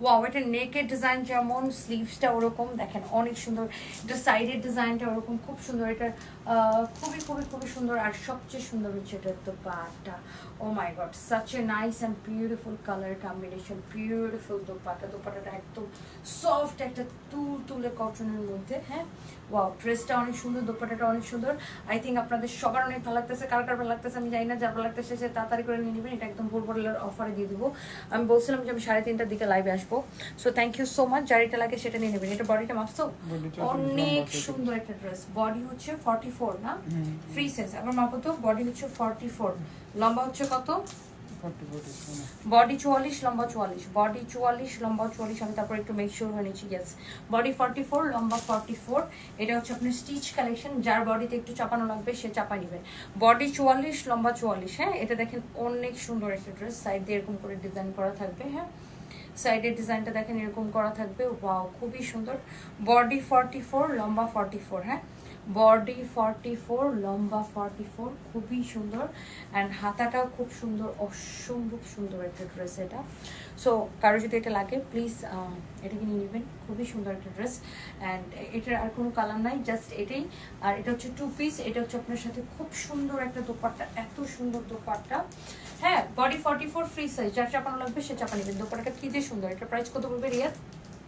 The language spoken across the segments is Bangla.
ওয়াও, এটা নেকের ডিজাইন যেমন, স্লিভসটা ওরকম দেখেন অনেক সুন্দর, এটা সাইডের ডিজাইনটা ওরকম খুব সুন্দর, এটা খুবই খুবই খুবই সুন্দর। আর সবচেয়ে সুন্দর হচ্ছে এটার dupatta. Oh my god, such a nice and beautiful colour combination, beautiful dupatta. দোপাট্টাটা একদম সফট একটা তুলে কটনের মধ্যে। হ্যাঁ, ওয়াও, ড্রেসটা অনেক সুন্দর, দোপাট্টাটা অনেক সুন্দর। আই থিঙ্ক আপনাদের সবার অনেক ভালো লাগতেছে। কার কার ভালো লাগতেছে আমি জানি না, যার ভালো লাগতেছে সে তাড়াতাড়ি করে নিয়ে নেবেন। এটা একদম ভোরবেলার অফারে দিয়ে দিব। আমি বলছিলাম যে আমি 3:30টার দিকে লাইভে আসবো। So thank you so much. যার এটা লাগে সেটা নিয়ে নেবেন। এটা বডিটা মাপছো, অনেক সুন্দর একটা ড্রেস। বডি হচ্ছে 44 না, ফ্রি সাইজ। আবার মাপো তো, বডি হচ্ছে 44, লম্বা হচ্ছে কত? বডি 44, লম্বা 44, বডি 44, লম্বা 44। আমি তারপর একটু মেক শিওর হয়ে নিচ্ছি। ইয়েস, বডি 44, লম্বা 44। এটা হচ্ছে আপনার স্টিচ কালেকশন। যার বডিতে একটু চাপানো লাগবে সে চাপা নেবেন। বডি 44, লম্বা 44। হ্যাঁ, এটা দেখেন অনেক সুন্দর একটা ড্রেস। সাইড দিয়ে এরকম করে ডিজাইন করা থাকবে। হ্যাঁ, সাইডের ডিজাইনটা দেখেন এরকম করা থাকবে। ওয়াও, খুবই সুন্দর। বডি 44, লম্বা 44। হ্যাঁ, বডি 44, লম্বা 44, খুবই সুন্দর। অ্যান্ড হাতাটাও খুব সুন্দর, অসম্ভব সুন্দর একটা ড্রেস এটা। সো কারো যদি এটা লাগে প্লিজ এটা কিনে নেবেন। খুবই সুন্দর একটা ড্রেস। অ্যান্ড এটার আর কোনো কালার নাই, জাস্ট এটাই। আর এটা হচ্ছে 2 পিস। এটা হচ্ছে আপনার সাথে খুব সুন্দর একটা দোপাট্টা, এত সুন্দর দোপাট্টা। হ্যাঁ, বডি 44, ফ্রি সাইজ। যার চাপানো লাগবে সে চাপা নেবেন। দোপাট্টাটা কি যে সুন্দর। এটা প্রাইস কত পড়বে রিয়াদ?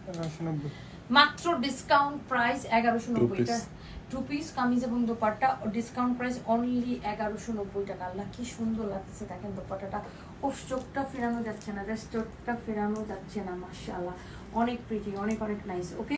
1190, মাত্র ডিসকাউন্ট প্রাইস 1190। এটা 2 পিস কামিজ এবং দোপাট্টা, ডিসকাউন্ট প্রাইস অনলি 1190 টাকা। আল্লাহ কি সুন্দর লাগছে দেখেন দোপাট্টাটা। উফ, চোখটা ফেরানো যাচ্ছে না, জাস্ট চোখটা ফেরানো যাচ্ছে না। মাশাআল্লাহ, অনেক প্রিটি, অনেক অনেক নাইস। ওকে।